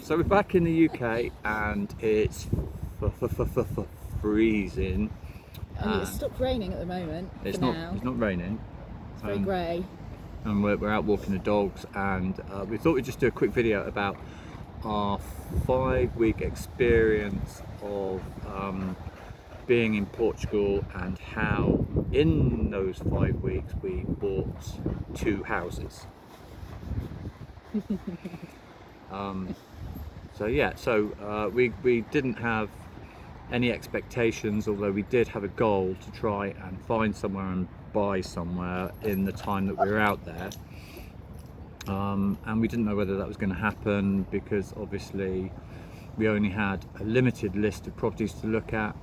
So we're back in the UK and it's freezing. And it's stopped raining at the moment. It's for not. now. It's not raining. It's very grey. And we're out walking the dogs, and we thought we'd just do a quick video about our 5-week experience of being in Portugal and how in those 5 weeks we bought 2 houses. We didn't have any expectations, although we did have a goal to try and find somewhere and buy somewhere in the time that we were out there. And we didn't know whether that was going to happen because obviously we only had a limited list of properties to look at,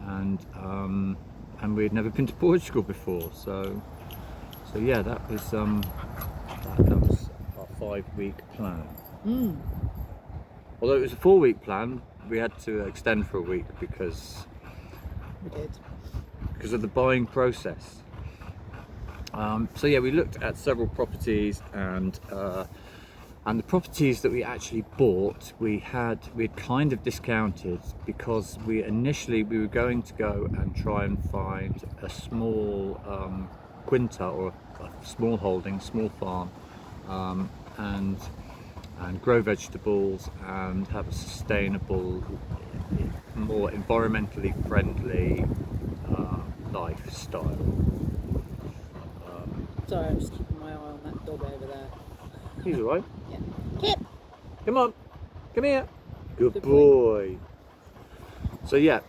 and we'd never been to Portugal before. So yeah, that was our 5-week plan. Although it was a 4-week plan, we had to extend for a week because of the buying process. So yeah, we looked at several properties, and the properties that we actually bought, we had kind of discounted because we were going to go and try and find a small quinta, or a small holding, small farm, and grow vegetables and have a sustainable, more environmentally friendly lifestyle. Sorry, I'm just keeping my eye on that dog over there. He's alright. Yeah. Kip! Come on, come here. Good boy. So yeah,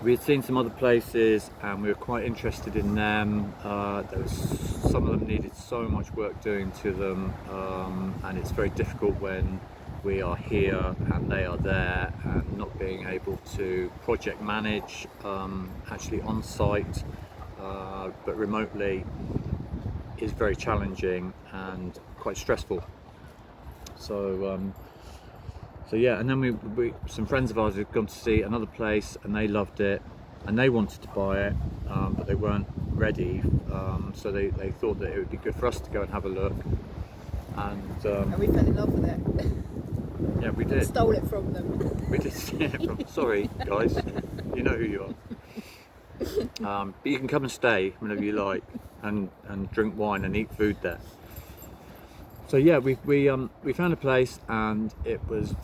we had seen some other places and we were quite interested in them. Some of them needed so much work doing to them, and it's very difficult when we are here and they are there, and not being able to project manage actually on site, but remotely, is very challenging and quite stressful. So yeah, and then we some friends of ours had gone to see another place and they loved it and they wanted to buy it, but they weren't ready, so they thought that it would be good for us to go and have a look, and we fell in love with it. Yeah, we did. Stole it from them. We did. Yeah, sorry guys, you know who you are. But you can come and stay whenever you like and drink wine and eat food there. So yeah, we found a place, and it was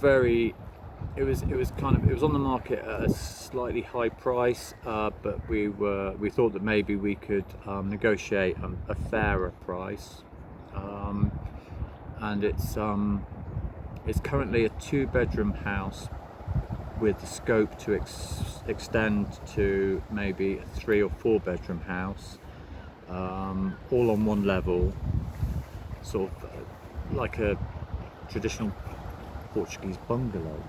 on the market at a slightly high price, but we thought that maybe we could negotiate a fairer price, and it's currently a 2-bedroom house with the scope to extend to maybe a 3 or 4-bedroom house, all on one level, sort of like a traditional Portuguese bungalow.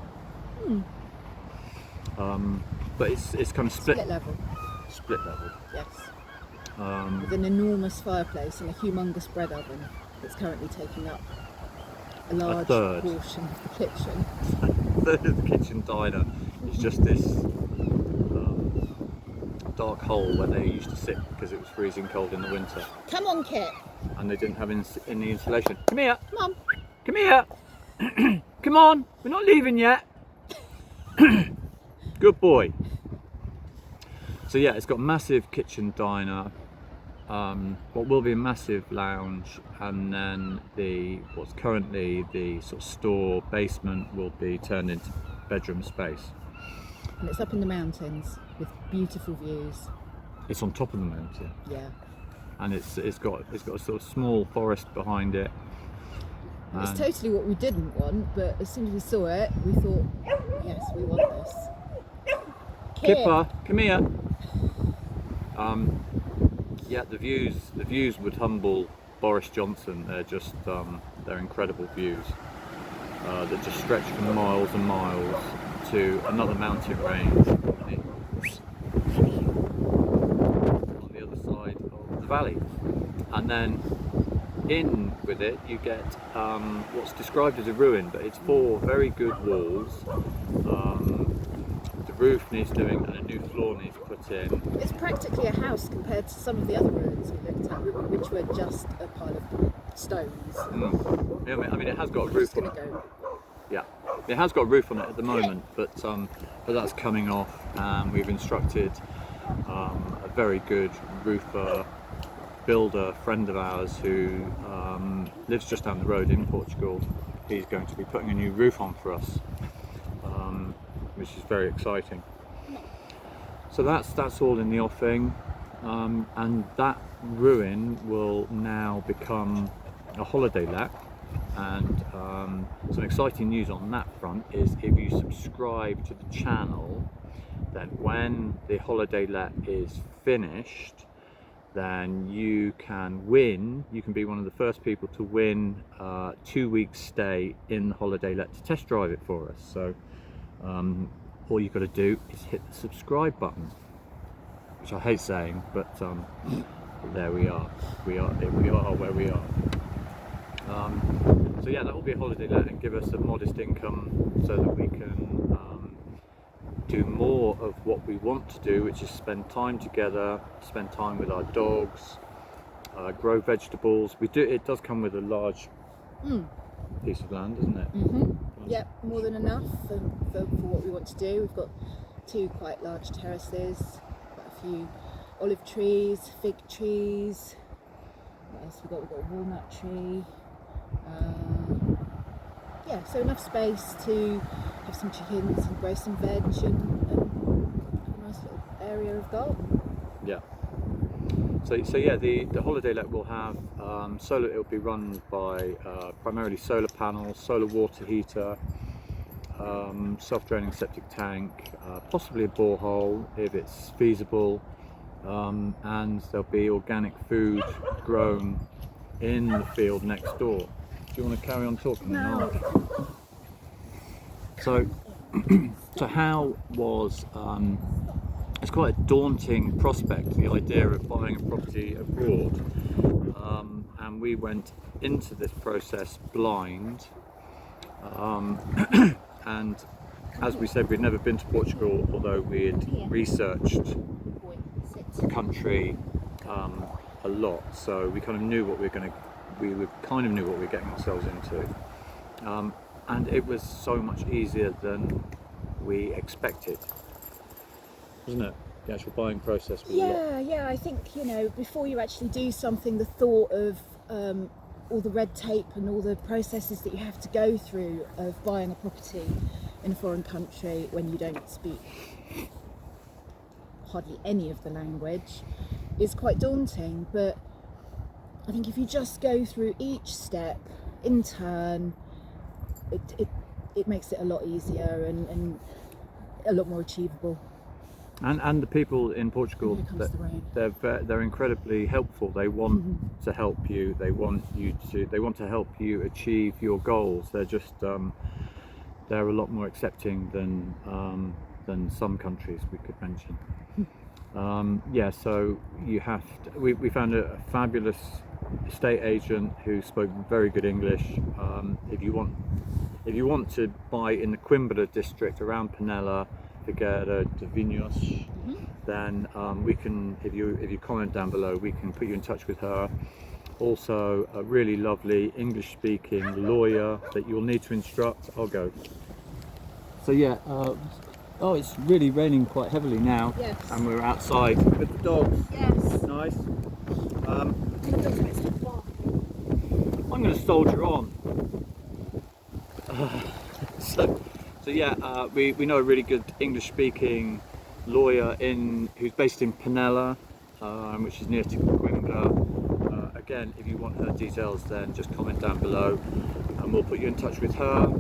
But it's kind of split level. Yes. With an enormous fireplace and a humongous bread oven that's currently taking up a large portion of the kitchen. The kitchen diner is just this dark hole where they used to sit because it was freezing cold in the winter. Come on, Kit. And they didn't have any insulation. Come here. Come on. Come here. Come on. We're not leaving yet. Good boy. So yeah, it's got a massive kitchen diner, what will be a massive lounge, and then what's currently the sort of store basement will be turned into bedroom space. And it's up in the mountains with beautiful views. It's on top of the mountain. Yeah. And it's got a sort of small forest behind it. It's totally what we didn't want, but as soon as we saw it, we thought, yes, we want this. Kipper, come here. Yeah, the views would humble Boris Johnson. They're just they're incredible views that just stretch for miles and miles to another mountain range on the other side of the valley, and then in with it you get what's described as a ruin, but it's 4 very good walls. The roof needs doing and a new floor needs put in. It's practically a house compared to some of the other ruins we looked at, which were just a pile of stones. Yeah, I mean it has got a roof on it. Go. Yeah, It has got a roof on it at the moment, but that's coming off, and we've instructed a very good roofer builder friend of ours who lives just down the road in Portugal. He's going to be putting a new roof on for us, which is very exciting. So that's all in the offing, and that ruin will now become a holiday let. And some exciting news on that front is if you subscribe to the channel, then when the holiday let is finished, then you can be one of the first people to win 2 weeks stay in the holiday let to test drive it for us. So all you've got to do is hit the subscribe button, which I hate saying, but there we are. We are where we are. So yeah, that will be a holiday let and give us a modest income so that we can do more of what we want to do, which is spend time together, spend time with our dogs, grow vegetables. It does come with a large piece of land, doesn't it? Mm-hmm. Yep, more than enough for what we want to do. We've got 2 quite large terraces, got a few olive trees, fig trees. What else we've got? We've got a walnut tree. Yeah, so enough space to have some chickens and grow some veg and a nice little area of garden. Yeah. So yeah, the holiday let will have solar. It will be run by primarily solar panels, solar water heater, self-draining septic tank, possibly a borehole if it's feasible, and there'll be organic food grown in the field next door. Do you want to carry on talking? No. So how was it's quite a daunting prospect, the idea of buying a property abroad, and we went into this process blind, and as we said, we'd never been to Portugal, although we had researched the country a lot, so we kind of knew what we knew what we were getting ourselves into, and it was so much easier than we expected, wasn't it? The actual buying process was Yeah, I think, before you actually do something, the thought of all the red tape and all the processes that you have to go through of buying a property in a foreign country when you don't speak hardly any of the language is quite daunting. But I think if you just go through each step in turn, it makes it a lot easier and a lot more achievable. And the people in Portugal, they're incredibly helpful. They want to help you. They want to help you achieve your goals. They're just they're a lot more accepting than some countries we could mention. Yeah, so you have to, we found a fabulous estate agent who spoke very good English. If you want to buy in the Coimbra district around Penella, Figueira de Vinhos, then we can, if you comment down below, we can put you in touch with her. Also a really lovely English speaking lawyer that you'll need to instruct. I'll go. So yeah, oh, it's really raining quite heavily now. Yes. And we're outside with the dogs. Yes. Nice. I'm going to soldier on. So yeah, we know a really good English-speaking lawyer who's based in Penella, which is near to Coimbra. Again, if you want her details, then just comment down below, and we'll put you in touch with her.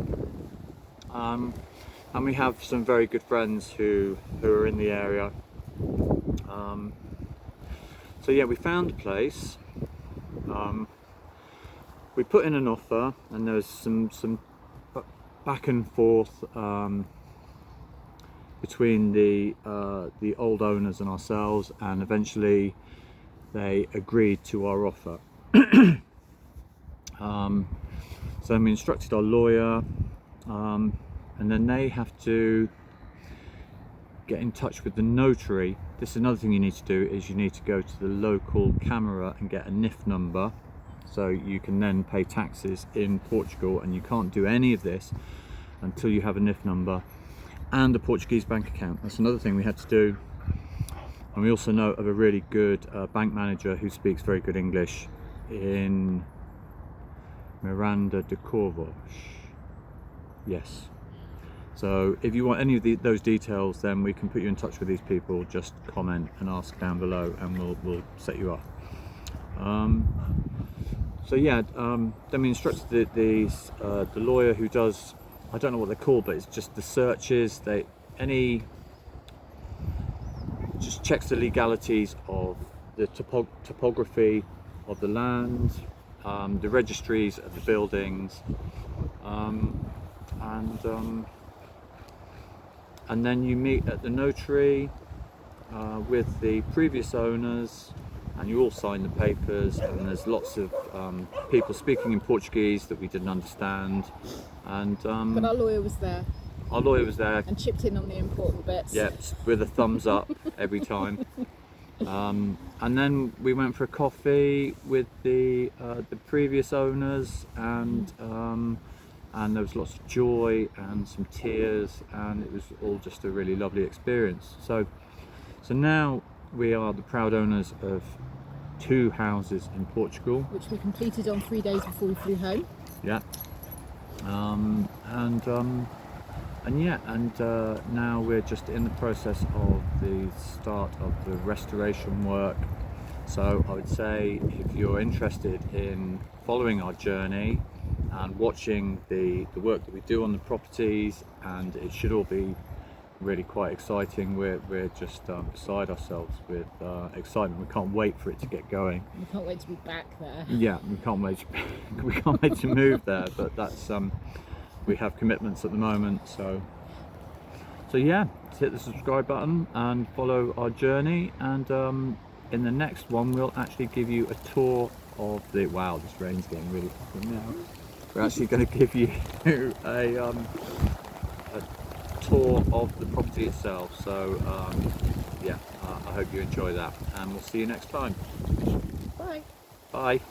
And we have some very good friends who are in the area. So yeah, we found a place. We put in an offer, and there was some back and forth between the old owners and ourselves, and eventually they agreed to our offer. So then we instructed our lawyer, and then they have to get in touch with the notary. This is another thing you need to do, is you need to go to the local camera and get a NIF number, so you can then pay taxes in Portugal. And you can't do any of this until you have a NIF number and a Portuguese bank account. That's another thing we had to do. And we also know of a really good bank manager who speaks very good English in Miranda de Corvos. Yes. So if you want any of those details, then we can put you in touch with these people. Just comment and ask down below and we'll set you up. So yeah, then we instructed the lawyer who does, I don't know what they're called, but it's just the searches, just checks the legalities of the topography of the land, the registries of the buildings, and then you meet at the notary with the previous owners, and you all sign the papers, and there's lots of people speaking in Portuguese that we didn't understand, and But our lawyer was there. Our lawyer was there and chipped in on the important bits. Yep, with a thumbs up every time. And then we went for a coffee with the previous owners, and there was lots of joy and some tears, and it was all just a really lovely experience. So now we are the proud owners of 2 houses in Portugal, which we completed on 3 days before we flew home. Yeah. Now we're just in the process of the start of the restoration work. So I would say, if you're interested in following our journey and watching the work that we do on the properties, and it should all be really quite exciting. We're just beside ourselves with excitement. We can't wait for it to get going. We can't wait to be back there. Yeah, we can't wait to move there, but that's we have commitments at the moment, so yeah, hit the subscribe button and follow our journey, and in the next one we'll actually give you a tour of the, wow, this rain's getting really fucking now. We're actually going to give you a tour of the property itself, so yeah, I hope you enjoy that, and we'll see you next time. Bye. Bye.